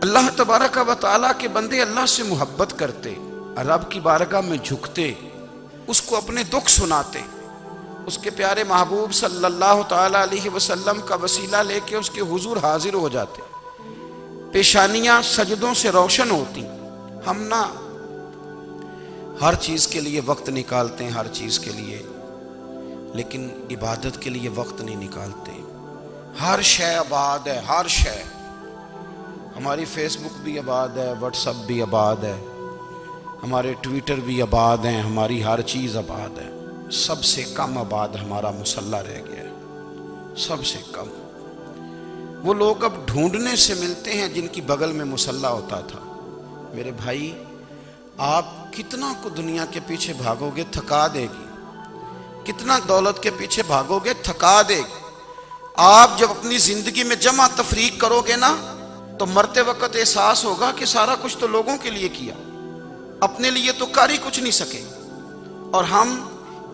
اللہ تبارک و تعالیٰ کے بندے اللہ سے محبت کرتے، رب کی بارگاہ میں جھکتے، اس کو اپنے دکھ سناتے، اس کے پیارے محبوب صلی اللہ تعالیٰ علیہ وسلم کا وسیلہ لے کے اس کے حضور حاضر ہو جاتے، پیشانیاں سجدوں سے روشن ہوتی۔ ہم نہ ہر چیز کے لیے وقت نکالتے ہیں، ہر چیز کے لیے، لیکن عبادت کے لیے وقت نہیں نکالتے۔ ہر شے آباد ہے، ہر شے، ہماری فیس بک بھی آباد ہے، واٹس ایپ بھی آباد ہے، ہمارے ٹویٹر بھی آباد ہیں، ہماری ہر چیز آباد ہے۔ سب سے کم آباد ہمارا مصلی رہ گیا ہے، سب سے کم۔ وہ لوگ اب ڈھونڈنے سے ملتے ہیں جن کی بغل میں مصلی ہوتا تھا۔ میرے بھائی، آپ کتنا کو دنیا کے پیچھے بھاگو گے تھکا دے گی، کتنا دولت کے پیچھے بھاگو گے تھکا دے گی۔ آپ جب اپنی زندگی میں جمع تفریق کرو گے نا تو مرتے وقت احساس ہوگا کہ سارا کچھ تو لوگوں کے لیے کیا، اپنے لیے تو کر ہی کچھ نہیں سکے۔ اور ہم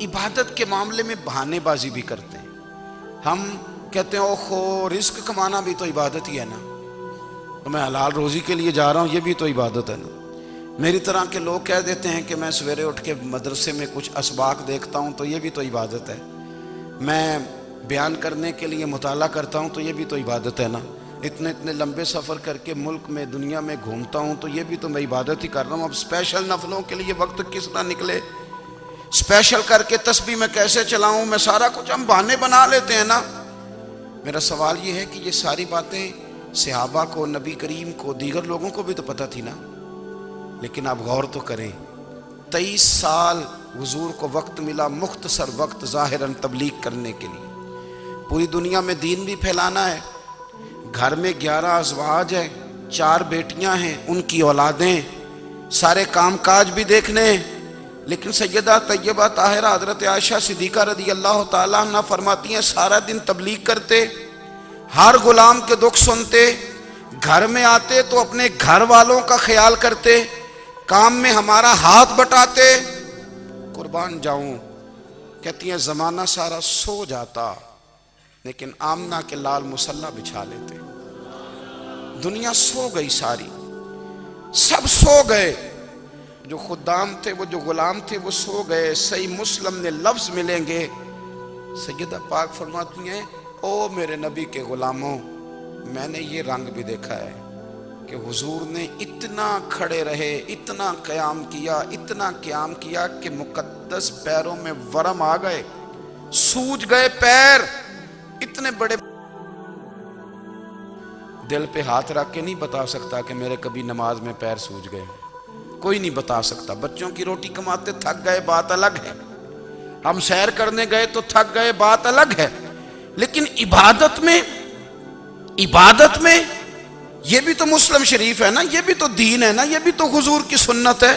عبادت کے معاملے میں بہانے بازی بھی کرتے ہیں۔ ہم کہتے ہیں اوہو رزق کمانا بھی تو عبادت ہی ہے نا، تو میں حلال روزی کے لیے جا رہا ہوں، یہ بھی تو عبادت ہے نا۔ میری طرح کے لوگ کہہ دیتے ہیں کہ میں سویرے اٹھ کے مدرسے میں کچھ اسباق دیکھتا ہوں تو یہ بھی تو عبادت ہے، میں بیان کرنے کے لیے مطالعہ کرتا ہوں تو یہ بھی تو عبادت ہے نا، اتنے لمبے سفر کر کے ملک میں دنیا میں گھومتا ہوں تو یہ بھی تو میں عبادت ہی کر رہا ہوں۔ اب اسپیشل نفلوں کے لیے وقت کس طرح نکلے، اسپیشل کر کے تسبیح میں کیسے چلاؤں، میں سارا کچھ ہم بہانے بنا لیتے ہیں نا۔ میرا سوال یہ ہے کہ یہ ساری باتیں صحابہ کو، نبی کریم کو، دیگر لوگوں کو بھی تو پتہ تھی نا، لیکن آپ غور تو کریں، 23 سال حضور کو وقت ملا، مختصر وقت ظاہراً تبلیغ کرنے کے لیے، پوری دنیا میں دین بھی پھیلانا ہے۔ گھر میں 11 ازواج ہیں، 4 بیٹیاں ہیں، ان کی اولادیں، سارے کام کاج بھی دیکھنے ہیں، لیکن سیدہ طیبہ طاہرہ حضرت عائشہ صدیقہ رضی اللہ تعالیٰ عنہ فرماتی ہیں سارا دن تبلیغ کرتے، ہر غلام کے دکھ سنتے، گھر میں آتے تو اپنے گھر والوں کا خیال کرتے، کام میں ہمارا ہاتھ بٹاتے۔ قربان جاؤں، کہتی ہیں زمانہ سارا سو جاتا لیکن آمنہ کے لال مصلی بچھا لیتے۔ دنیا سو گئی، ساری سب سو گئے، جو خدام تھے، وہ جو غلام تھے، وہ سو گئے۔ صحیح مسلم میں لفظ ملیں گے، سیدہ پاک فرماتی ہیں او میرے نبی کے غلاموں، میں نے یہ رنگ بھی دیکھا ہے کہ حضور نے اتنا کھڑے رہے، اتنا قیام کیا، اتنا قیام کیا کہ مقدس پیروں میں ورم آ گئے، سوج گئے پیر، اتنے بڑے۔ دل پہ ہاتھ رکھ کے نہیں بتا سکتا کہ میرے کبھی نماز میں پیر سوج گئے، کوئی نہیں بتا سکتا۔ بچوں کی روٹی کماتے تھک گئے، بات الگ ہے، ہم سیر کرنے گئے تو تھک گئے، بات الگ ہے، لیکن عبادت میں یہ بھی تو مسلم شریف ہے نا، یہ بھی تو دین ہے نا، یہ بھی تو حضور کی سنت ہے،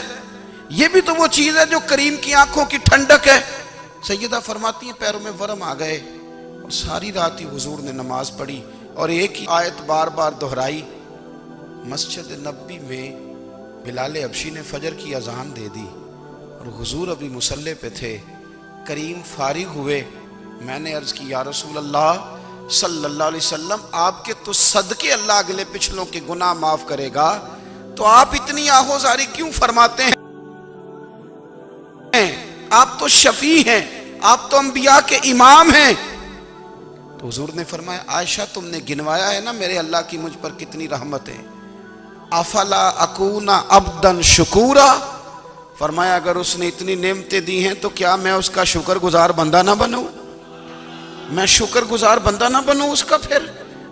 یہ بھی تو وہ چیز ہے جو کریم کی آنکھوں کی ٹھنڈک ہے۔ سیدہ فرماتی ہیں پیروں میں ورم آ گئے، اور ساری رات ہی حضور نے نماز پڑھی اور ایک ہی آیت بار بار دہرائی۔ مسجد نبوی میں بلال حبشی نے فجر کی اذان دے دی اور حضور ابھی مصلی پہ تھے، کریم فارغ ہوئے، میں نے عرض کی یا رسول اللہ صلی اللہ علیہ وسلم، آپ کے تو صدقے اللہ اگلے پچھلوں کے گناہ معاف کرے گا، تو آپ اتنی آہوزاری کیوں فرماتے ہیں؟ آپ تو شفیع ہیں، آپ تو انبیاء کے امام ہیں۔ تو حضور نے فرمایا عائشہ تم نے گنوایا ہے نا میرے اللہ کی مجھ پر کتنی رحمت ہے، افلا اکون عبدا شکورا، فرمایا اگر اس نے اتنی نعمتیں دی ہیں تو کیا میں اس کا شکر گزار بندہ نہ بنوں، میں شکر گزار بندہ نہ بنوں اس کا؟ پھر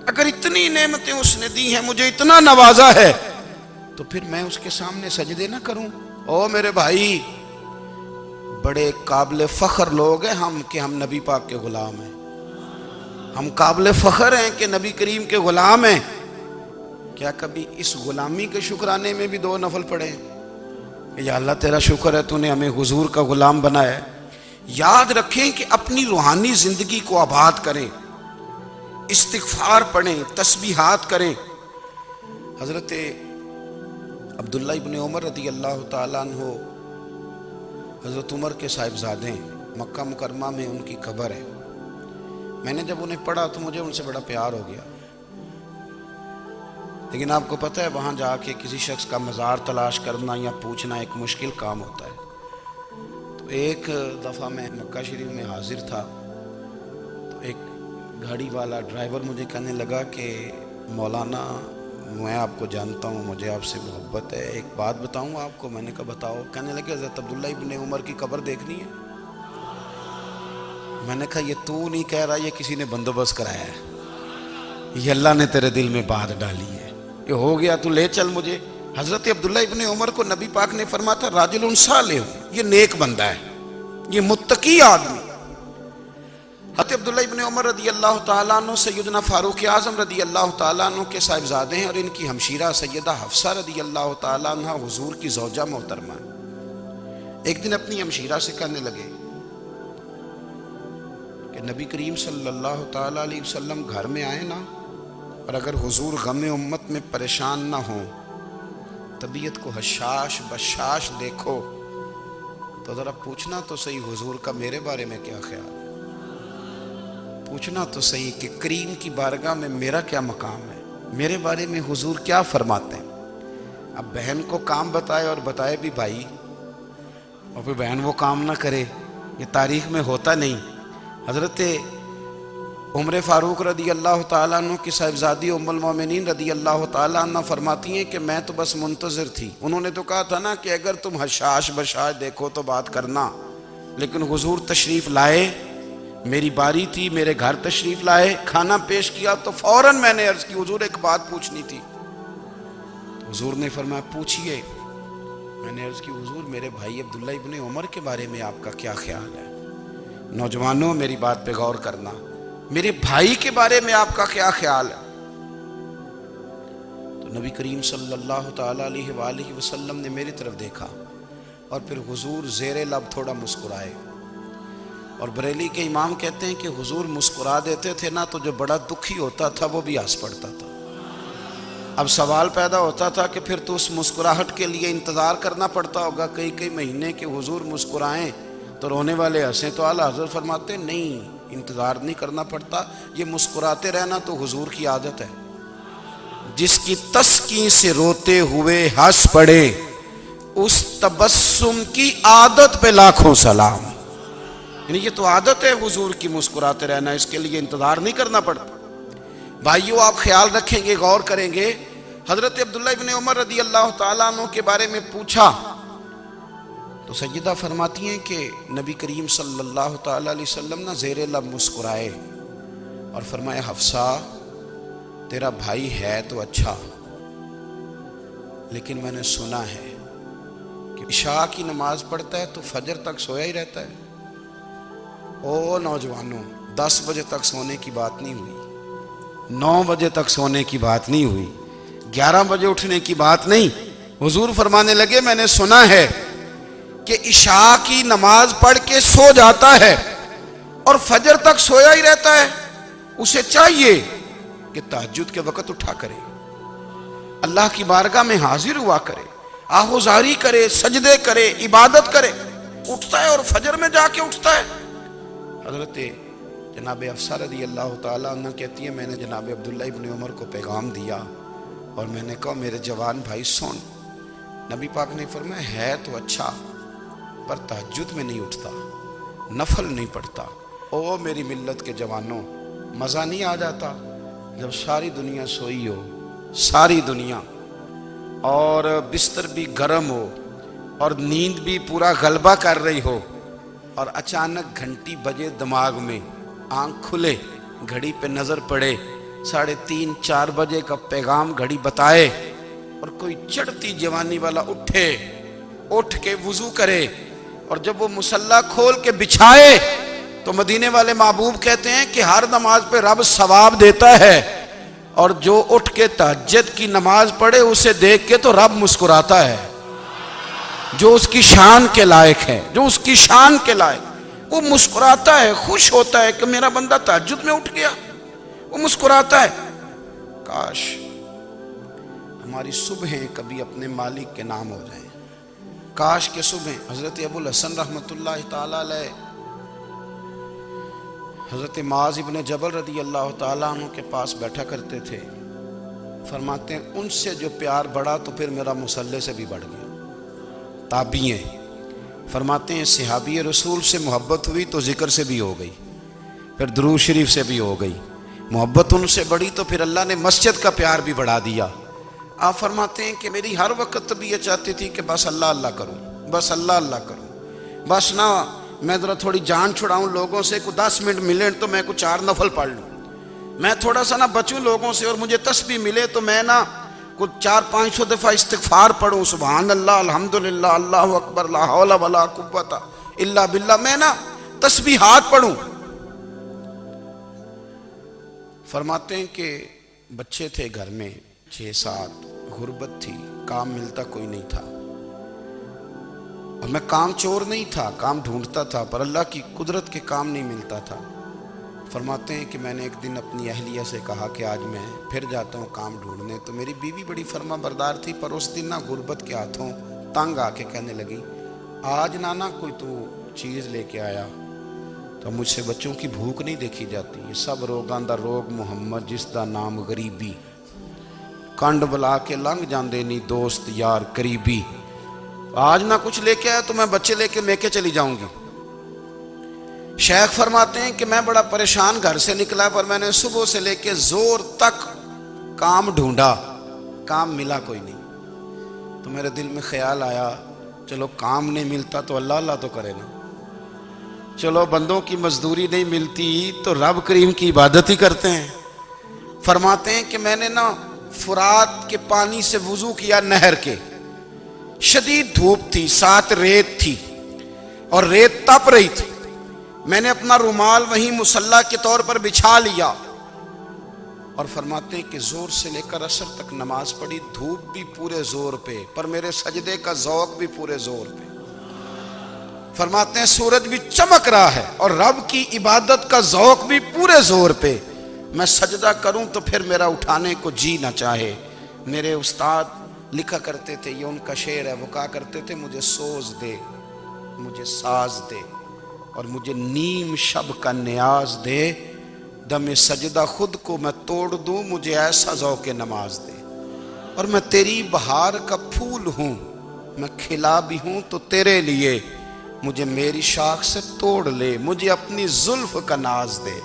اگر اتنی نعمتیں اس نے دی ہیں، مجھے اتنا نوازا ہے، تو پھر میں اس کے سامنے سجدے نہ کروں؟ او میرے بھائی، بڑے قابل فخر لوگ ہیں ہم کہ ہم نبی پاک کے غلام ہیں، ہم قابل فخر ہیں کہ نبی کریم کے غلام ہیں۔ کیا کبھی اس غلامی کے شکرانے میں بھی 2 نفل پڑھے کہ یا اللہ تیرا شکر ہے تو نے ہمیں حضور کا غلام بنایا ہے؟ یاد رکھیں کہ اپنی روحانی زندگی کو آباد کریں، استغفار پڑھیں، تسبیحات کریں۔ حضرت عبداللہ ابن عمر رضی اللہ تعالیٰ عنہ حضرت عمر کے صاحبزادے ہیں، مکہ مکرمہ میں ان کی قبر ہے۔ میں نے جب انہیں پڑھا تو مجھے ان سے بڑا پیار ہو گیا۔ لیکن آپ کو پتہ ہے وہاں جا کے کسی شخص کا مزار تلاش کرنا یا پوچھنا ایک مشکل کام ہوتا ہے۔ تو ایک دفعہ میں مکہ شریف میں حاضر تھا، تو ایک گاڑی والا ڈرائیور مجھے کہنے لگا کہ مولانا میں آپ کو جانتا ہوں، مجھے آپ سے محبت ہے، ایک بات بتاؤں آپ کو۔ میں نے کہا بتاؤ۔ کہنے لگے حضرت عبداللہ ابن عمر کی قبر دیکھنی ہے۔ میں نے کہا یہ تو نہیں کہہ رہا، یہ کسی نے بندوبست کرایا ہے، یہ اللہ نے تیرے دل میں بات ڈالی ہے، یہ ہو گیا تو لے چل مجھے۔ حضرت عبداللہ ابن عمر کو نبی پاک نے فرمایا تھا راجل صالح، یہ نیک بندہ ہے، یہ متقی آدمی۔ حضرت عبداللہ ابن عمر رضی اللہ تعالیٰ عنہ سیدنا فاروق اعظم رضی اللہ تعالیٰ عنہ کے صاحبزادے ہیں، اور ان کی ہمشیرہ سیدہ حفصہ رضی اللہ تعالیٰ عنہ حضور کی زوجہ محترمہ۔ ایک دن اپنی ہمشیرہ سے کہنے لگے کہ نبی کریم صلی اللہ تعالیٰ علیہ وسلم گھر میں آئے نا، اور اگر حضور غم امت میں پریشان نہ ہوں، طبیعت کو حشاش بشاش دیکھو، تو ذرا پوچھنا تو صحیح حضور کا میرے بارے میں کیا خیال ہے، پوچھنا تو صحیح کہ کریم کی بارگاہ میں میرا کیا مقام ہے، میرے بارے میں حضور کیا فرماتے ہیں۔ اب بہن کو کام بتائے، اور بتائے بھی بھائی، اور پھر بہن وہ کام نہ کرے، یہ تاریخ میں ہوتا نہیں۔ حضرت عمر فاروق رضی اللہ تعالیٰ عنہ کی صاحبزادی ام المومنین رضی اللہ تعالیٰ عنہ فرماتی ہیں کہ میں تو بس منتظر تھی، انہوں نے تو کہا تھا نا کہ اگر تم حشاش بشاش دیکھو تو بات کرنا، لیکن حضور تشریف لائے، میری باری تھی، میرے گھر تشریف لائے، کھانا پیش کیا تو فوراً میں نے عرض کی حضور ایک بات پوچھنی تھی۔ حضور نے فرمایا پوچھئے۔ میں نے عرض کی حضور میرے بھائی عبداللہ ابن عمر کے بارے میں آپ کا کیا خیال ہے؟ نوجوانوں میری بات پہ غور کرنا، میرے بھائی کے بارے میں آپ کا کیا خیال ہے؟ تو نبی کریم صلی اللہ تعالیٰ علیہ وآلہ وسلم نے میری طرف دیکھا، اور پھر حضور زیر لب تھوڑا مسکرائے، اور بریلی کے امام کہتے ہیں کہ حضور مسکرا دیتے تھے نا تو جو بڑا دکھی ہوتا تھا وہ بھی ہنس پڑتا تھا۔ اب سوال پیدا ہوتا تھا کہ پھر تو اس مسکراہٹ کے لیے انتظار کرنا پڑتا ہوگا کئی مہینے کہ حضور مسکرائیں تو رونے والے ہنسیں، تو اعلیٰ حضرت فرماتے نہیں، انتظار نہیں کرنا پڑتا، یہ مسکراتے رہنا تو حضور کی عادت ہے۔ جس کی تسکین سے روتے ہوئے ہنس پڑے، اس تبسم کی عادت پہ لاکھوں سلام۔ یعنی یہ تو عادت ہے حضور کی مسکراتے رہنا، اس کے لیے انتظار نہیں کرنا پڑتا۔ بھائیو آپ خیال رکھیں گے، غور کریں گے، حضرت عبداللہ ابن عمر رضی اللہ تعالیٰ عنہ کے بارے میں پوچھا تو سیدہ فرماتی ہیں کہ نبی کریم صلی اللہ تعالیٰ علیہ وسلم نہ زیر لب مسکرائے اور فرمایا حفصہ تیرا بھائی ہے تو اچھا، لیکن میں نے سنا ہے کہ عشاء کی نماز پڑھتا ہے تو فجر تک سویا ہی رہتا ہے۔ او نوجوانوں، 10 بجے تک سونے کی بات نہیں ہوئی، 9 بجے تک سونے کی بات نہیں ہوئی، 11 بجے اٹھنے کی بات نہیں۔ حضور فرمانے لگے میں نے سنا ہے کہ عشاء کی نماز پڑھ کے سو جاتا ہے اور فجر تک سویا ہی رہتا ہے، اسے چاہیے کہ تہجد کے وقت اٹھا کرے، اللہ کی بارگاہ میں حاضر ہوا کرے، آہوزاری کرے، سجدے کرے، عبادت کرے، اٹھتا ہے اور فجر میں جا کے اٹھتا ہے۔ حضرت جناب حفصہ رضی اللہ تعالیٰ عنہ کہتی ہیں میں نے جناب عبداللہ ابن عمر کو پیغام دیا اور میں نے کہا میرے جوان بھائی سن، نبی پاک نے فرمایا ہے تو اچھا پر تہجد میں نہیں اٹھتا، نفل نہیں پڑھتا۔ او میری ملت کے جوانوں، مزہ نہیں آ جاتا جب ساری دنیا سوئی ہو، ساری دنیا، اور بستر بھی گرم ہو اور نیند بھی پورا غلبہ کر رہی ہو، اور اچانک گھنٹی بجے دماغ میں، آنکھ کھلے، گھڑی پہ نظر پڑے، 3:30 4 بجے کا پیغام گھڑی بتائے، اور کوئی چڑھتی جوانی والا اٹھ کے وضو کرے، اور جب وہ مصلی کھول کے بچھائے تو مدینے والے محبوب کہتے ہیں کہ ہر نماز پہ رب ثواب دیتا ہے، اور جو اٹھ کے تہجد کی نماز پڑھے اسے دیکھ کے تو رب مسکراتا ہے، جو اس کی شان کے لائق ہے، جو اس کی شان کے لائق، وہ مسکراتا ہے، خوش ہوتا ہے کہ میرا بندہ تہجد میں اٹھ گیا، وہ مسکراتا ہے۔ کاش ہماری صبحیں کبھی اپنے مالک کے نام ہو جائیں، کاش کے صبح۔ حضرت ابو الحسن رحمۃ اللہ تعالیٰ علیہ حضرت معاذ ابن جبل رضی اللہ تعالیٰ عنہ کے پاس بیٹھا کرتے تھے، فرماتے ہیں ان سے جو پیار بڑھا تو پھر میرا مصلی سے بھی بڑھ گیا. تابعین فرماتے ہیں صحابی رسول سے محبت ہوئی تو ذکر سے بھی ہو گئی, پھر درود شریف سے بھی ہو گئی. محبت ان سے بڑھی تو پھر اللہ نے مسجد کا پیار بھی بڑھا دیا. آپ فرماتے ہیں کہ میری ہر وقت طبیعت چاہتی تھی کہ بس اللہ اللہ کروں, بس اللہ اللہ کروں, بس نہ میں ذرا تھوڑی جان چھڑاؤں لوگوں سے, کو 10 منٹ ملے تو میں کو 4 نفل پڑھ لوں, میں تھوڑا سا نہ بچوں لوگوں سے, اور مجھے تسبیح ملے تو میں نہ کچھ 400-500 دفعہ استغفار پڑھوں, سبحان اللہ, الحمدللہ, اللہ اکبر, لا حول ولا قوت الا باللہ, میں نہ تسبیحات پڑھوں. فرماتے ہیں کہ بچے تھے گھر میں 6-7, غربت تھی, کام ملتا کوئی نہیں تھا, اور میں کام چور نہیں تھا, کام ڈھونڈتا تھا, پر اللہ کی قدرت کے کام نہیں ملتا تھا. فرماتے ہیں کہ میں نے ایک دن اپنی اہلیہ سے کہا کہ آج میں پھر جاتا ہوں کام ڈھونڈنے. تو میری بیوی بڑی فرما بردار تھی, پر اس دن نہ غربت کے ہاتھوں تنگ آ کے کہنے لگی, آج نانا کوئی تو چیز لے کے آیا. تو مجھ سے بچوں کی بھوک نہیں دیکھی جاتی, یہ سب روگاں دا روگ محمد جس دا نام غریبی, کنڈ بلا کے لنگ جاندے نہیں دوست یار قریبی. آج نہ کچھ لے کے آیا تو میں بچے لے کے میکے چلی جاؤں گی. شیخ فرماتے ہیں کہ میں بڑا پریشان گھر سے نکلا, پر میں نے صبح سے لے کے زور تک کام ڈھونڈا, کام ملا کوئی نہیں. تو میرے دل میں خیال آیا, چلو کام نہیں ملتا تو اللہ اللہ تو کرے نا, چلو بندوں کی مزدوری نہیں ملتی تو رب کریم کی عبادت ہی کرتے ہیں. فرماتے ہیں کہ میں نے نا فرات کے پانی سے وضو کیا, نہر کے, شدید دھوپ تھی, ساتھ ریت تھی اور ریت تپ رہی تھی. میں نے اپنا رومال وہیں مصلی کے طور پر بچھا لیا, اور فرماتے ہیں کہ زور سے لے کر عصر تک نماز پڑھی, دھوپ بھی پورے زور پہ, پر میرے سجدے کا ذوق بھی پورے زور پہ. فرماتے ہیں سورج بھی چمک رہا ہے اور رب کی عبادت کا ذوق بھی پورے زور پہ. میں سجدہ کروں تو پھر میرا اٹھانے کو جی نہ چاہے. میرے استاد لکھا کرتے تھے, یہ ان کا شعر ہے, وہ کہا کرتے تھے, مجھے سوز دے, مجھے ساز دے, اور مجھے نیم شب کا نیاز دے, دم سجدہ خود کو میں توڑ دوں, مجھے ایسا ذوق نماز دے. اور میں تیری بہار کا پھول ہوں, میں کھلا بھی ہوں تو تیرے لیے, مجھے میری شاخ سے توڑ لے, مجھے اپنی زلف کا ناز دے.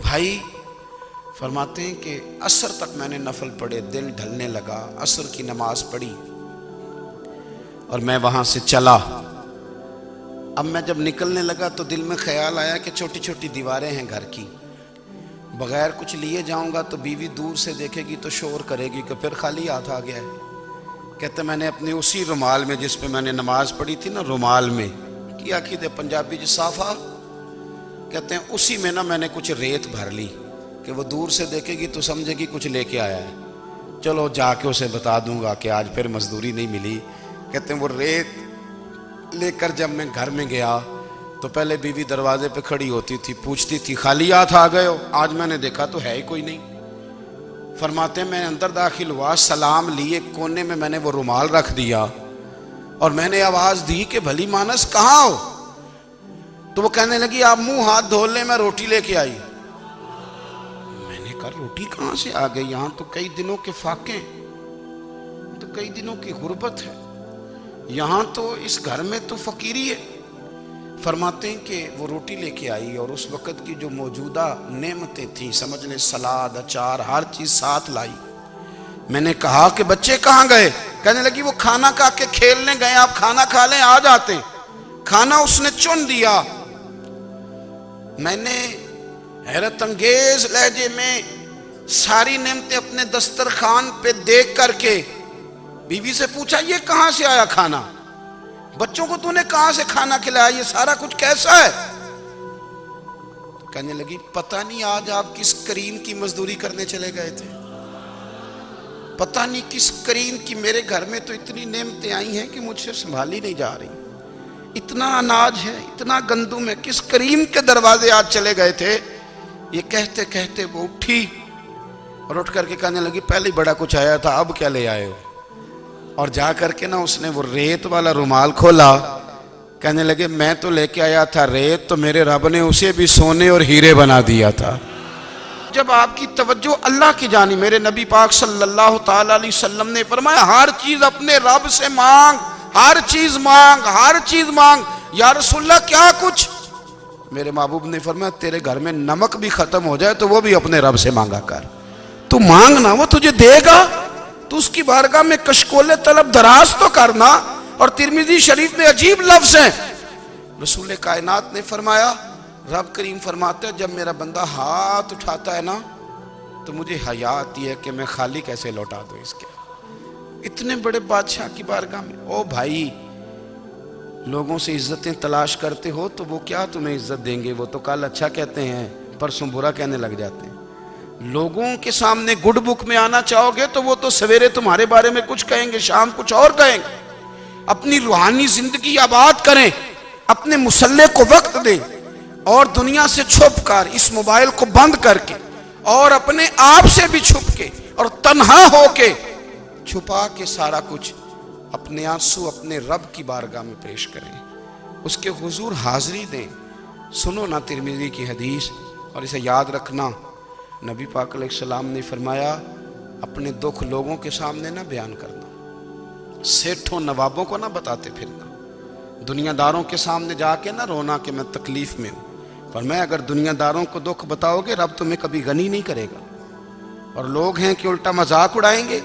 بھائی فرماتے ہیں کہ عصر تک میں نے نفل پڑھے, دل ڈھلنے لگا, عصر کی نماز پڑھی اور میں وہاں سے چلا. اب میں جب نکلنے لگا تو دل میں خیال آیا کہ چھوٹی چھوٹی دیواریں ہیں گھر کی, بغیر کچھ لیے جاؤں گا تو بیوی دور سے دیکھے گی تو شور کرے گی کہ پھر خالی ہاتھ آ گیا ہے. کہتے میں نے اپنے اسی رومال میں جس پہ میں نے نماز پڑھی تھی نا, رومال میں کیا کہتے پنجابی جو صافہ کہتے ہیں, اسی میں نا میں نے کچھ ریت بھر لی کہ وہ دور سے دیکھے گی تو سمجھے گی کچھ لے کے آیا ہے, چلو جا کے اسے بتا دوں گا کہ آج پھر مزدوری نہیں ملی. کہتے ہیں وہ ریت لے کر جب میں گھر میں گیا تو پہلے بیوی دروازے پہ کھڑی ہوتی تھی, پوچھتی تھی خالی ہاتھ آ گئے ہو؟ آج میں نے دیکھا تو ہے ہی کوئی نہیں. فرماتے ہیں میں اندر داخل ہوا, سلام لیے, کونے میں نے وہ رومال رکھ دیا اور میں نے آواز دی کہ بھلی مانس کہاں ہو؟ تو وہ کہنے لگی آپ منہ ہاتھ دھو لیں, میں روٹی لے کے آئی. میں نے کہا روٹی کہاں سے آ گئی؟ یہاں تو کئی دنوں کے فاقے, تو کئی دنوں کی غربت ہے, یہاں تو اس گھر میں تو فقیری ہے. فرماتے ہیں کہ وہ روٹی لے کے آئی اور اس وقت کی جو موجودہ نعمتیں تھیں, سمجھ لیں سلاد, اچار, ہر چیز ساتھ لائی. میں نے کہا کہ بچے کہاں گئے؟ کہنے لگی وہ کھانا کھا کے کھیلنے گئے, آپ کھانا کھا لیں آ جاتے. کھانا اس نے چن دیا. میں نے حیرت انگیز لہجے میں ساری نعمتیں اپنے دسترخوان پہ دیکھ کر کے بیوی سے پوچھا یہ کہاں سے آیا کھانا؟ بچوں کو تو نے کہاں سے کھانا کھلایا؟ یہ سارا کچھ کیسا ہے؟ کہنے لگی پتہ نہیں آج آپ کس کریم کی مزدوری کرنے چلے گئے تھے, پتہ نہیں کس کریم کی. میرے گھر میں تو اتنی نعمتیں آئی ہیں کہ مجھ سے سنبھالی نہیں جا رہی, اتنا اناج ہے, اتنا گندم ہے, کس کریم کے دروازے آج چلے گئے تھے؟ یہ کہتے کہتے وہ اٹھی اور اٹھ کر کے کہنے لگی پہلے ہی بڑا کچھ آیا تھا, اب کیا لے آئے ہو؟ اور جا کر کے نا اس نے وہ ریت والا رومال کھولا. کہنے لگے میں تو لے کے آیا تھا ریت, تو میرے رب نے اسے بھی سونے اور ہیرے بنا دیا تھا. جب آپ کی توجہ اللہ کی جانب، میرے نبی پاک صلی اللہ تعالی علیہ وسلم نے فرمایا ہر چیز اپنے رب سے مانگ، ہر چیز مانگ، ہر چیز مانگ۔ یا رسول اللہ کیا کچھ؟ میرے محبوب نے فرمایا تیرے گھر میں نمک بھی ختم ہو جائے تو وہ بھی اپنے رب سے مانگا کر، تو مانگنا وہ تجھے دے گا، تو اس کی بارگاہ میں کشکول طلب دراز تو کرنا۔ اور ترمذی شریف میں عجیب لفظ ہیں، رسول کائنات نے فرمایا، رب کریم فرماتا ہے جب میرا بندہ ہاتھ اٹھاتا ہے نا تو مجھے حیا آتی ہے کہ میں خالی کیسے لوٹا دوں اس کے۔ اتنے بڑے بادشاہ کی بارگاہ میں، او بھائی لوگوں سے عزتیں تلاش کرتے ہو تو وہ کیا تمہیں عزت دیں گے؟ وہ تو کل اچھا کہتے ہیں پرسوں برا کہنے لگ جاتے ہیں۔ لوگوں کے سامنے گڈ بک میں آنا چاہو گے تو وہ تو سویرے تمہارے بارے میں کچھ کہیں گے، شام کچھ اور کہیں گے۔ اپنی روحانی زندگی آباد کریں، اپنے مسلح کو وقت دیں، اور دنیا سے چھپ کر اس موبائل کو بند کر کے اور اپنے آپ سے بھی چھپ کے اور تنہا ہو کے چھپا کے سارا کچھ اپنے آنسو اپنے رب کی بارگاہ میں پیش کریں، اس کے حضور حاضری دیں۔ سنو نا ترمذی کی حدیث، اور اسے یاد رکھنا، نبی پاک علیہ السلام نے فرمایا اپنے دکھ لوگوں کے سامنے نہ بیان کرنا، سیٹھوں نوابوں کو نہ بتاتے پھرنا، دنیا داروں کے سامنے جا کے نہ رونا کہ میں تکلیف میں ہوں۔ فرمایا اگر دنیا داروں کو دکھ بتاؤ گے رب تمہیں کبھی غنی نہیں کرے گا، اور لوگ ہیں کہ الٹا مذاق اڑائیں گے۔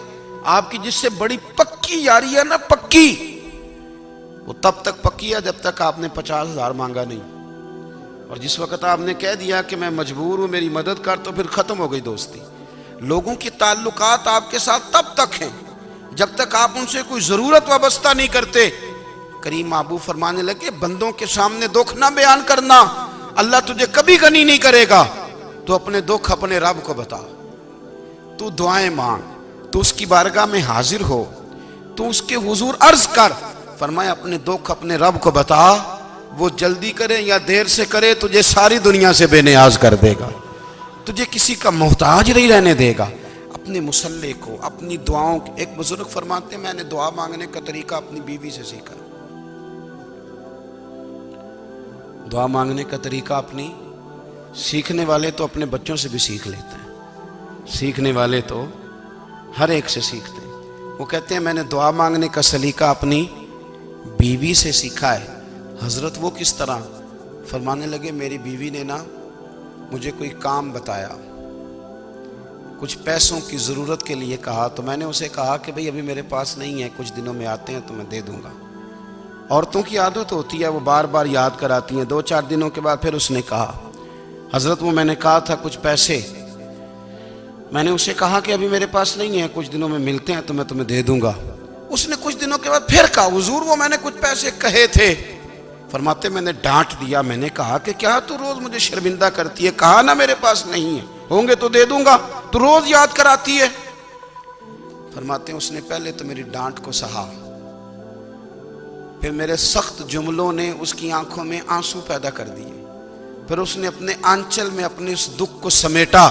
آپ کی جس سے بڑی پکی یاری ہے نا، پکی، وہ تب تک پکی ہے جب تک آپ نے 50,000 مانگا نہیں، اور جس وقت آپ نے کہہ دیا کہ میں مجبور ہوں میری مدد کر تو پھر ختم ہو گئی دوستی۔ لوگوں کی تعلقات آپ کے ساتھ تب تک ہیں جب تک آپ ان سے کوئی ضرورت وابستہ نہیں کرتے۔ کریم محبوب فرمانے لگے بندوں کے سامنے دکھ نہ بیان کرنا، اللہ تجھے کبھی غنی نہیں کرے گا، تو اپنے دکھ اپنے رب کو بتا، تو دعائیں مانگ، تو اس کی بارگاہ میں حاضر ہو، تو اس کے حضور عرض کر۔ فرمایا اپنے دکھ اپنے رب کو بتا، وہ جلدی کرے یا دیر سے کرے تجھے ساری دنیا سے بے نیاز کر دے گا، تجھے کسی کا محتاج نہیں رہنے دے گا۔ اپنے مسلح کو، اپنی دعاؤں، ایک بزرگ فرماتے ہیں میں نے دعا مانگنے کا طریقہ اپنی بیوی سے سیکھا۔ دعا مانگنے کا طریقہ اپنی، سیکھنے والے تو اپنے بچوں سے بھی سیکھ لیتے ہیں، سیکھنے والے تو ہر ایک سے سیکھتے ہیں۔ وہ کہتے ہیں میں نے دعا مانگنے کا سلیقہ اپنی بیوی سے سیکھا ہے۔ حضرت وہ کس طرح؟ فرمانے لگے میری بیوی نے نا مجھے کوئی کام بتایا، کچھ پیسوں کی ضرورت کے لیے کہا، تو میں نے اسے کہا کہ بھئی ابھی میرے پاس نہیں ہے، کچھ دنوں میں آتے ہیں تو میں دے دوں گا۔ عورتوں کی عادت ہوتی ہے وہ بار بار یاد کراتی ہیں، 2-4 دنوں کے بعد پھر اس نے کہا حضرت وہ میں نے کہا تھا کچھ پیسے، میں نے اسے کہا کہ ابھی میرے پاس نہیں ہے، کچھ دنوں میں ملتے ہیں تو میں تمہیں دے دوں گا۔ اس نے کچھ دنوں کے بعد پھر کہا حضور وہ میں نے کچھ پیسے کہے تھے۔ فرماتے میں نے ڈانٹ دیا، میں نے کہا کہ کیا تو روز مجھے شرمندہ کرتی ہے، کہا نا میرے پاس نہیں ہے، ہوں گے تو دے دوں گا، تو روز یاد کراتی ہے۔ فرماتے ہیں اس نے پہلے تو میری ڈانٹ کو سہا، پھر میرے سخت جملوں نے اس کی آنکھوں میں آنسو پیدا کر دیے، پھر اس نے اپنے آنچل میں اپنے اس دکھ کو سمیٹا،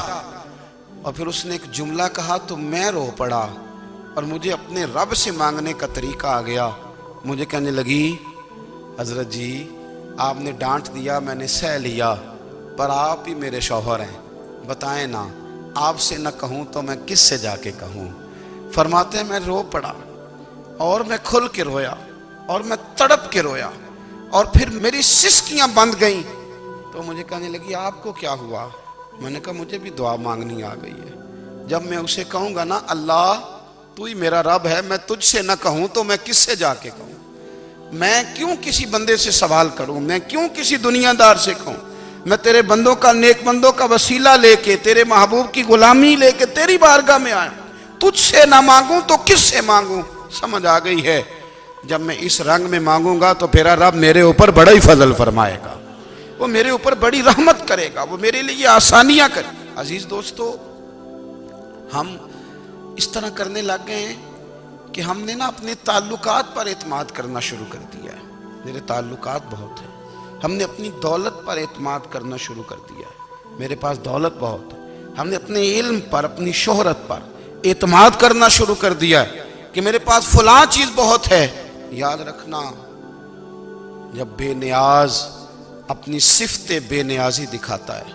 اور پھر اس نے ایک جملہ کہا تو میں رو پڑا، اور مجھے اپنے رب سے مانگنے کا طریقہ آ گیا۔ مجھے کہنے لگی حضرت جی آپ نے ڈانٹ دیا میں نے سہ لیا، پر آپ ہی میرے شوہر ہیں، بتائیں نا آپ سے نہ کہوں تو میں کس سے جا کے کہوں۔ فرماتے ہیں میں رو پڑا، اور میں کھل کے رویا، اور میں تڑپ کے رویا، اور پھر میری سسکیاں بند گئیں۔ تو مجھے کہنے لگی آپ کو کیا ہوا؟ میں نے کہا مجھے بھی دعا مانگنی آ گئی ہے، جب میں اسے کہوں گا نا اللہ تو ہی میرا رب ہے، میں تجھ سے نہ کہوں تو میں کس سے جا کے کہوں؟ میں کیوں کسی بندے سے سوال کروں؟ میں کیوں کسی دنیا دار سے کہوں؟ میں تیرے بندوں کا، نیک بندوں کا وسیلہ لے کے، تیرے محبوب کی غلامی لے کے تیری بارگاہ میں آیا، تجھ سے نہ مانگوں تو کس سے مانگوں؟ سمجھ آ گئی ہے جب میں اس رنگ میں مانگوں گا تو پھر رب میرے اوپر بڑا ہی فضل فرمائے گا، وہ میرے اوپر بڑی رحمت کرے گا، وہ میرے لیے آسانیاں کرے۔ عزیز دوستو ہم اس طرح کرنے لگ گئے ہیں کہ ہم نے نا اپنے تعلقات پر اعتماد کرنا شروع کر دیا ہے۔ میرے تعلقات بہت ہیں، ہم نے اپنی دولت پر اعتماد کرنا شروع کر دیا ہے، میرے پاس دولت بہت ہے۔ ہم نے اپنے علم پر، اپنی شہرت پر اعتماد کرنا شروع کر دیا ہے کہ میرے پاس فلاں چیز بہت ہے۔ یاد رکھنا جب بے نیاز اپنی صفت بے نیازی دکھاتا ہے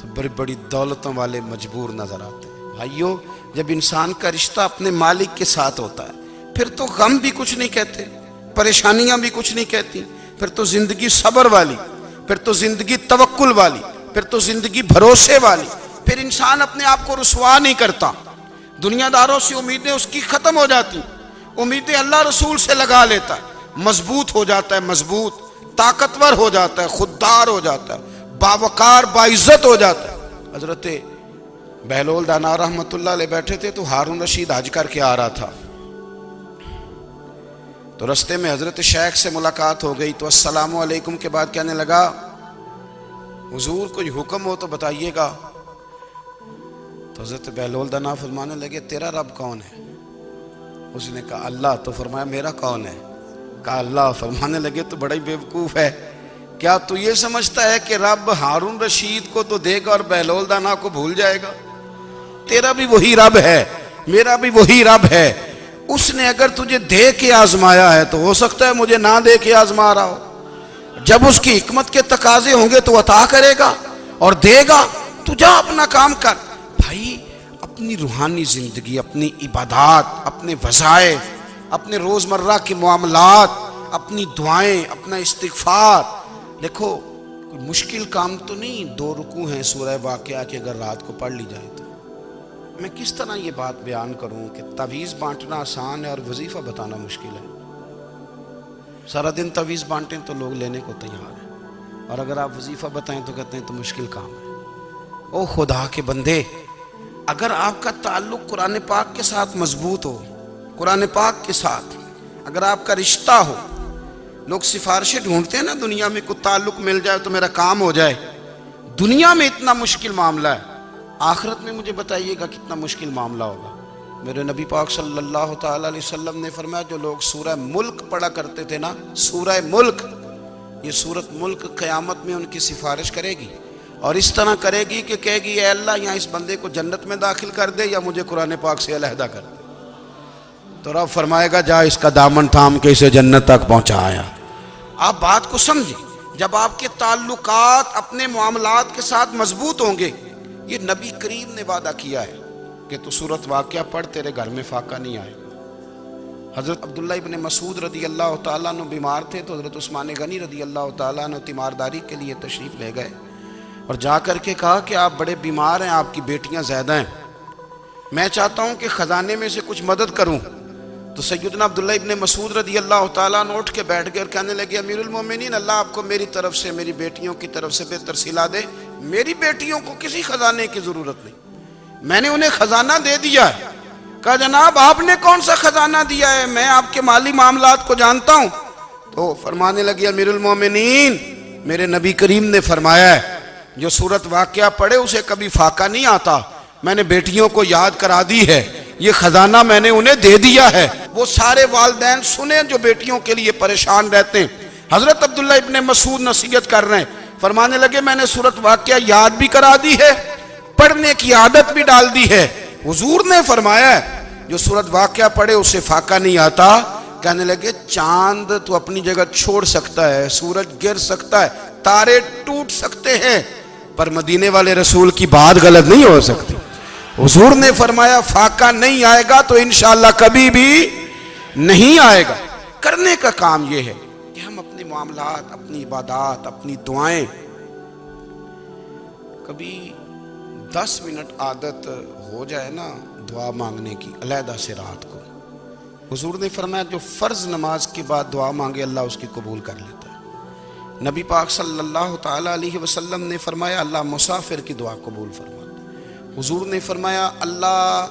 تو بڑی بڑی دولتوں والے مجبور نظر آتے ہیں۔ بھائیو، جب انسان کا رشتہ اپنے مالک کے ساتھ ہوتا ہے پھر تو غم بھی کچھ نہیں کہتے، پریشانیاں بھی کچھ نہیں کہتی، پھر تو زندگی صبر والی، پھر تو زندگی توکل والی، پھر تو زندگی بھروسے والی، پھر انسان اپنے آپ کو رسوا نہیں کرتا، دنیا داروں سے امیدیں اس کی ختم ہو جاتی، امیدیں اللہ رسول سے لگا لیتا ہے، مضبوط ہو جاتا ہے، مضبوط، طاقتور ہو جاتا ہے، خوددار ہو جاتا ہے، باوقار باعزت ہو جاتا ہے۔ حضرت بہلول دانا رحمت اللہ علیہ بیٹھے تھے تو ہارون رشید حج کر کے آ رہا تھا، تو رستے میں حضرت شیخ سے ملاقات ہو گئی، تو السلام علیکم کے بعد کہنے لگا حضور کوئی حکم ہو تو بتائیے گا۔ تو حضرت بہلول دانا فرمانے لگے تیرا رب کون ہے؟ اس نے کہا اللہ۔ تو فرمایا میرا کون ہے؟ کہا اللہ۔ فرمانے لگے تو بڑا ہی بیوقوف ہے، کیا تو یہ سمجھتا ہے کہ رب ہارون رشید کو تو دے گا اور بہلول دانا کو بھول جائے گا؟ تیرا بھی وہی رب ہے، میرا بھی وہی رب ہے، اس نے اگر تجھے دے کے آزمایا ہے تو ہو سکتا ہے مجھے نہ دے کے آزما رہا ہو، جب اس کی حکمت کے تقاضے ہوں گے تو عطا کرے گا اور دے گا، تو جا اپنا کام کر۔ بھائی اپنی روحانی زندگی، اپنی عبادات، اپنے وظائف، اپنے روزمرہ کے معاملات، اپنی دعائیں، اپنا استغفار، دیکھو کوئی مشکل کام تو نہیں، 2 رکوع ہیں سورہ واقعہ کہ اگر رات کو پڑھ لی جائے تو۔ میں کس طرح یہ بات بیان کروں کہ تعویذ بانٹنا آسان ہے اور وظیفہ بتانا مشکل ہے؟ سارا دن تعویذ بانٹیں تو لوگ لینے کو تیار ہیں، اور اگر آپ وظیفہ بتائیں تو کہتے ہیں تو مشکل کام ہے۔ او خدا کے بندے، اگر آپ کا تعلق قرآن پاک کے ساتھ مضبوط ہو، قرآن پاک کے ساتھ اگر آپ کا رشتہ ہو، لوگ سفارشیں ڈھونڈتے ہیں نا دنیا میں، کوئی تعلق مل جائے تو میرا کام ہو جائے، دنیا میں اتنا مشکل معاملہ ہے، آخرت میں مجھے بتائیے گا کتنا مشکل معاملہ ہوگا۔ میرے نبی پاک صلی اللہ تعالیٰ علیہ وسلم نے فرمایا جو لوگ سورہ ملک پڑھا کرتے تھے نا، سورہ ملک، یہ سورت ملک قیامت میں ان کی سفارش کرے گی، اور اس طرح کرے گی کہ کہے گی اے اللہ یہاں اس بندے کو جنت میں داخل کر دے یا مجھے قرآن پاک سے علیحدہ کر دے، تو رب فرمائے گا جا اس کا دامن تھام کے اسے جنت تک پہنچایا۔ آپ بات کو سمجھیں، جب آپ کے تعلقات اپنے معاملات کے ساتھ مضبوط ہوں گے، یہ نبی کریم نے وعدہ کیا ہے کہ تو سورت واقعہ پڑھ تیرے گھر میں فاقہ نہیں آئے گا۔ حضرت عبداللہ ابن مسعود رضی اللہ تعالیٰ عنہ بیمار تھے تو حضرت عثمان غنی رضی اللہ تعالیٰ عنہ تیمارداری کے لیے تشریف لے گئے اور جا کر کے کہا کہ آپ بڑے بیمار ہیں، آپ کی بیٹیاں زیادہ ہیں، میں چاہتا ہوں کہ خزانے میں سے کچھ مدد کروں۔ تو سیدنا عبداللہ ابن مسعود رضی اللہ تعالیٰ عنہ اٹھ کے بیٹھ گئے اور کہنے لگے امیر المومنین، اللہ آپ کو میری طرف سے، میری بیٹیوں کی طرف سے بہتر صلہ دے، میری بیٹیوں کو کسی خزانے کی ضرورت نہیں، میں نے انہیں خزانہ دے دیا ہے۔ کہا جناب آپ نے کون سا خزانہ دیا ہے، میں آپ کے مالی معاملات کو جانتا ہوں۔ تو فرمانے لگے امیر المومنین، میرے نبی کریم نے فرمایا ہے جو سورت واقعہ پڑھے اسے کبھی فاقہ نہیں آتا، میں نے بیٹیوں کو یاد کرا دی ہے، یہ خزانہ میں نے انہیں دے دیا ہے۔ وہ سارے والدین سنیں جو بیٹیوں کے لیے پریشان رہتے ہیں۔ حضرت عبداللہ ابن مسعود نصیحت کر رہے ہیں، فرمانے لگے میں نے سورت واقعہ یاد بھی کرا دی ہے، پڑھنے کی عادت بھی ڈال دی ہے، حضور نے فرمایا ہے جو سورت واقعہ پڑھے اسے فاقہ نہیں آتا۔ کہنے لگے چاند تو اپنی جگہ چھوڑ سکتا ہے، سورج گر سکتا ہے، تارے ٹوٹ سکتے ہیں، پر مدینے والے رسول کی بات غلط نہیں ہو سکتی۔ حضور نے فرمایا فاقہ نہیں آئے گا تو انشاءاللہ کبھی بھی نہیں آئے گا۔ کرنے کا کام یہ ہے کہ ہم اپنے معاملات، اپنی عبادات، اپنی دعائیں، کبھی 10 منٹ عادت ہو جائے نا دعا مانگنے کی علیحدہ سے رات کو۔ حضور نے فرمایا جو فرض نماز کے بعد دعا مانگے اللہ اس کی قبول کر لیتا ہے۔ نبی پاک صلی اللہ تعالیٰ علیہ وسلم نے فرمایا اللہ مسافر کی دعا قبول فرماتا ہے۔ حضور نے فرمایا اللہ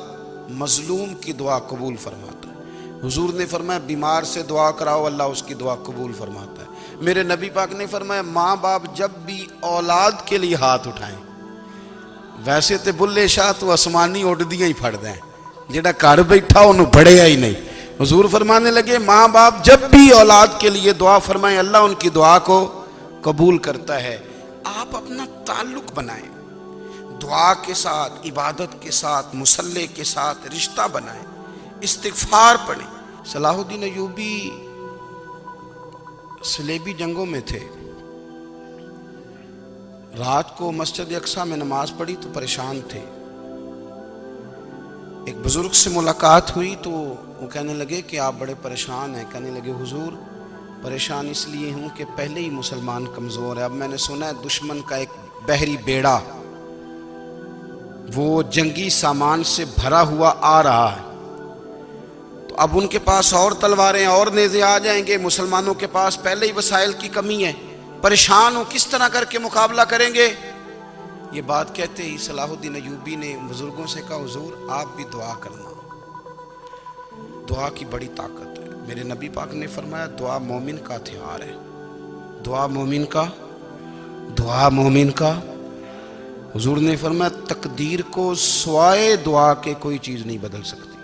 مظلوم کی دعا قبول فرماتا ہے۔ حضور نے فرمایا بیمار سے دعا کراؤ اللہ اس کی دعا قبول فرماتا ہے۔ میرے نبی پاک نے فرمایا ماں باپ جب بھی اولاد کے لیے ہاتھ اٹھائیں، ویسے تے بلے شاہ تو آسمانی اڈدیاں ہی پھڑ دیں، جڑا گھر بیٹھا انہوں بڑھیا ہی نہیں۔ حضور فرمانے لگے ماں باپ جب بھی اولاد کے لیے دعا فرمائیں اللہ ان کی دعا کو قبول کرتا ہے۔ آپ اپنا تعلق بنائیں، دعا کے ساتھ، عبادت کے ساتھ، مصلی کے ساتھ رشتہ بنائیں، استغفار پڑھیں۔ صلاح الدین ایوبی صلیبی جنگوں میں تھے، رات کو مسجد اقصی میں نماز پڑھی تو پریشان تھے. ایک بزرگ سے ملاقات ہوئی تو وہ کہنے لگے کہ آپ بڑے پریشان ہیں. کہنے لگے حضور پریشان اس لیے ہوں کہ پہلے ہی مسلمان کمزور ہے. اب میں نے سنا ہے دشمن کا ایک بحری بیڑا وہ جنگی سامان سے بھرا ہوا آ رہا ہے. تو اب ان کے پاس اور تلواریں اور نیزے آ جائیں گے. مسلمانوں کے پاس پہلے ہی وسائل کی کمی ہے. پریشان ہو کس طرح کر کے مقابلہ کریں گے. یہ بات کہتے ہی صلاح الدین ایوبی نے بزرگوں سے کہا حضور آپ بھی دعا کرنا. دعا کی بڑی طاقت ہے. میرے نبی پاک نے فرمایا دعا مومن کا ہتھیار ہے. دعا مومن کا. حضور نے فرمایا تقدیر کو سوائے دعا کے کوئی چیز نہیں بدل سکتی.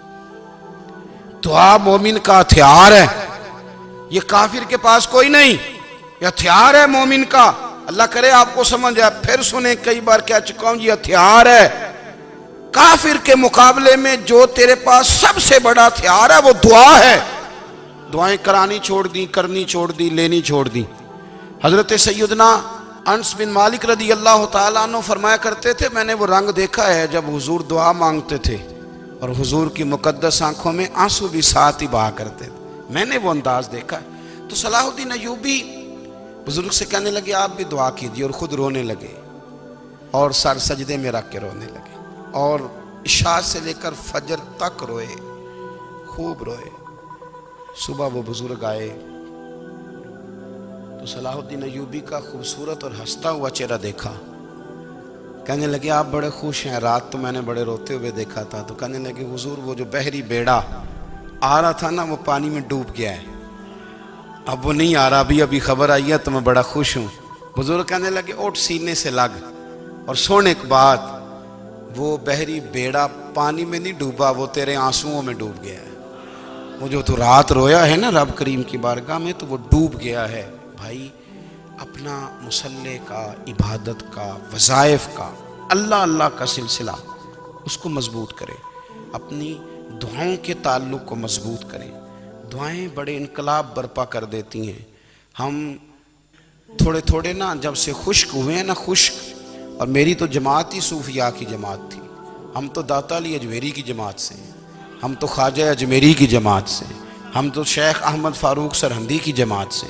دعا مومن کا ہتھیار ہے. یہ کافر کے پاس کوئی نہیں. یہ ہتھیار ہے مومن کا. اللہ کرے آپ کو سمجھ آئے. پھر سنیں کئی بار کہہ چکا ہوں یہ ہتھیار ہے. کافر کے مقابلے میں جو تیرے پاس سب سے بڑا ہتھیار ہے وہ دعا ہے. دعائیں کرانی چھوڑ دی, کرنی چھوڑ دی, لینی چھوڑ دی. حضرت سیدنا انس بن مالک رضی اللہ تعالیٰ عنہ فرمایا کرتے تھے میں نے وہ رنگ دیکھا ہے جب حضور دعا مانگتے تھے اور حضور کی مقدس آنکھوں میں آنسو بھی ساتھ ہی بہا کرتے تھے. میں نے وہ انداز دیکھا ہے. تو صلاح الدین ایوبی بزرگ سے کہنے لگے آپ بھی دعا کیجیے, اور خود رونے لگے اور سر سجدے میں رکھ کے رونے لگے اور عشاء سے لے کر فجر تک روئے, خوب روئے. صبح وہ بزرگ آئے تو صلاح الدین ایوبی کا خوبصورت اور ہنستا ہوا چہرہ دیکھا. کہنے لگے آپ بڑے خوش ہیں. رات تو میں نے بڑے روتے ہوئے دیکھا تھا. تو کہنے لگے حضور وہ جو بحری بیڑا آ رہا تھا نا وہ پانی میں ڈوب گیا ہے, اب وہ نہیں آ رہا. ابھی خبر آئی ہے تو میں بڑا خوش ہوں. بزرگ کہنے لگے اٹھ سینے سے لگ اور سونے ایک بات, وہ بحری بیڑا پانی میں نہیں ڈوبا, وہ تیرے آنسوؤں میں ڈوب گیا ہے. وہ جو تو رات رویا ہے نا رب کریم کی بارگاہ میں تو وہ ڈوب گیا ہے. بھائی اپنا مصلی کا, عبادت کا, وظائف کا, اللہ کا سلسلہ اس کو مضبوط کرے. اپنی دعاؤں کے تعلق کو مضبوط کرے. دعائیں بڑے انقلاب برپا کر دیتی ہیں. ہم تھوڑے نا جب سے خشک ہوئے ہیں نا, خشک, اور میری تو جماعت ہی صوفیاء کی جماعت تھی. ہم تو داتا علی اجمیری کی جماعت سے, ہم تو خواجہ اجمیری کی جماعت سے, ہم تو شیخ احمد فاروق سرہندی کی جماعت سے,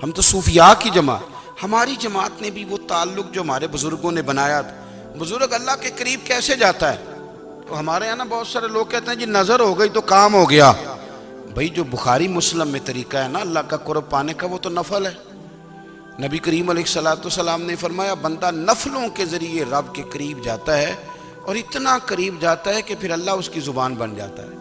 ہم تو صوفیاء کی جماعت. ہماری جماعت نے بھی وہ تعلق جو ہمارے بزرگوں نے بنایا تھا. بزرگ اللہ کے قریب کیسے جاتا ہے؟ تو ہمارے یہاں نا بہت سارے لوگ کہتے ہیں جی نظر ہو گئی تو کام ہو گیا. بھائی جو بخاری مسلم میں طریقہ ہے نا اللہ کا قرب پانے کا وہ تو نفل ہے. نبی کریم علیہ الصلوۃ والسلام نے فرمایا بندہ نفلوں کے ذریعے رب کے قریب جاتا ہے, اور اتنا قریب جاتا ہے کہ پھر اللہ اس کی زبان بن جاتا ہے,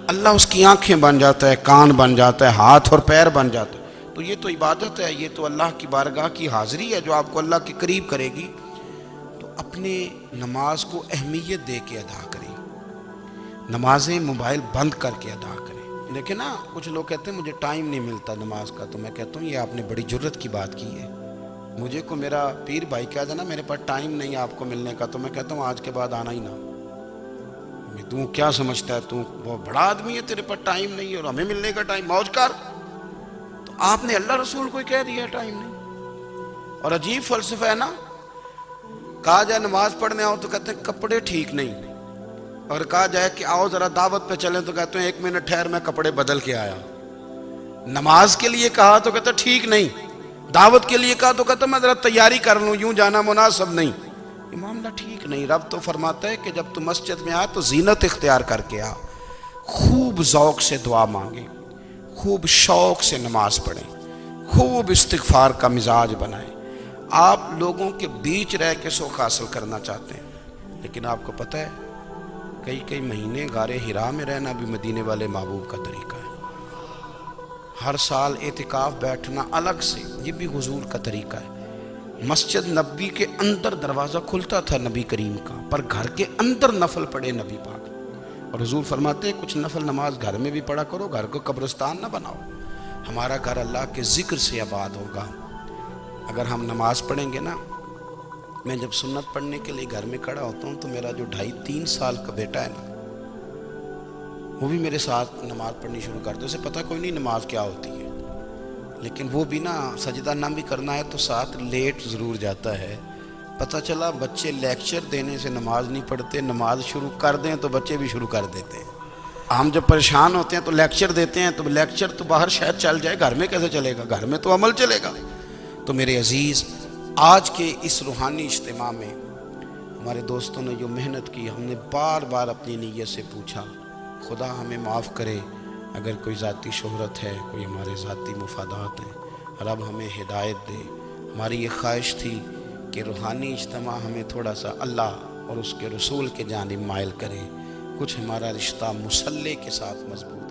اللہ اس کی آنکھیں بن جاتا ہے, کان بن جاتا ہے, ہاتھ اور پیر بن جاتا ہے. تو یہ تو عبادت ہے, یہ تو اللہ کی بارگاہ کی حاضری ہے جو آپ کو اللہ کے قریب کرے گی. تو اپنے نماز کو اہمیت دے کے ادا کریں. نمازیں موبائل بند کر کے ادا کریں. لیکن نا کچھ لوگ کہتے ہیں مجھے ٹائم نہیں ملتا نماز کا. تو میں کہتا ہوں یہ آپ نے بڑی جرت کی بات کی ہے. مجھے کو میرا پیر بھائی کہا جائے نا میرے پاس ٹائم نہیں آپ کو ملنے کا, تو میں کہتا ہوں آج کے بعد آنا ہی نہ. تو کیا سمجھتا ہے, تو بہت بڑا آدمی ہے, تیرے پاس ٹائم نہیں ہے اور ہمیں ملنے کا ٹائم, موج کر. تو آپ نے اللہ رسول کو کہہ دیا ٹائم نہیں. اور عجیب فلسفہ ہے نا, کہا جائے نماز پڑھنے آؤ تو کہتے ہیں کپڑے ٹھیک نہیں, اور کہا جائے کہ آؤ ذرا دعوت پہ چلیں تو کہتے ہیں 1 منٹ ٹھہر میں کپڑے بدل کے آیا. نماز کے لیے کہا تو کہتے ہیں ٹھیک نہیں, دعوت کے لیے کہا تو کہتے ہیں میں ذرا تیاری کر لوں, یوں جانا مناسب نہیں. یہ معاملہ ٹھیک نہیں. رب تو فرماتا ہے کہ جب تو مسجد میں آ تو زینت اختیار کر کے آ, خوب ذوق سے دعا مانگے, خوب شوق سے نماز پڑھیں, خوب استغفار کا مزاج بنائیں. آپ لوگوں کے بیچ رہ کے سوکھ حاصل کرنا چاہتے ہیں, لیکن آپ کو پتہ ہے کئی مہینے غار حرا میں رہنا بھی مدینے والے محبوب کا طریقہ ہے. ہر سال اعتکاف بیٹھنا الگ سے, یہ بھی حضور کا طریقہ ہے. مسجد نبوی کے اندر دروازہ کھلتا تھا نبی کریم کا, پر گھر کے اندر نفل پڑھے نبی پاک. اور حضور فرماتے ہیں کچھ نفل نماز گھر میں بھی پڑھا کرو, گھر کو قبرستان نہ بناؤ. ہمارا گھر اللہ کے ذکر سے آباد ہوگا. اگر ہم نماز پڑھیں گے نا, میں جب سنت پڑھنے کے لیے گھر میں کھڑا ہوتا ہوں تو میرا جو 2.5-3 سال کا بیٹا ہے نا, وہ بھی میرے ساتھ نماز پڑھنی شروع کر دے. اسے پتہ کوئی نہیں نماز کیا ہوتی ہے, لیکن وہ بھی نا سجدہ نہ بھی کرنا ہے تو ساتھ لیٹ ضرور جاتا ہے, پتہ چلا بچے لیکچر دینے سے نماز نہیں پڑھتے، نماز شروع کر دیں تو بچے بھی شروع کر دیتے ہیں۔ ہم جب پریشان ہوتے ہیں تو لیکچر دیتے ہیں، تو لیکچر تو باہر شاید چل جائے، گھر میں کیسے چلے گا؟ گھر میں تو عمل چلے گا۔ تو میرے عزیز، آج کے اس روحانی اجتماع میں ہمارے دوستوں نے جو محنت کی، ہم نے بار بار اپنی نیت سے پوچھا، خدا ہمیں معاف کرے اگر کوئی ذاتی شہرت ہے، کوئی ہمارے ذاتی مفادات ہیں، رب ہمیں ہدایت دے۔ ہماری یہ خواہش تھی کہ روحانی اجتماع ہمیں تھوڑا سا اللہ اور اس کے رسول کے جانب مائل کرے، کچھ ہمارا رشتہ مصلی کے ساتھ مضبوط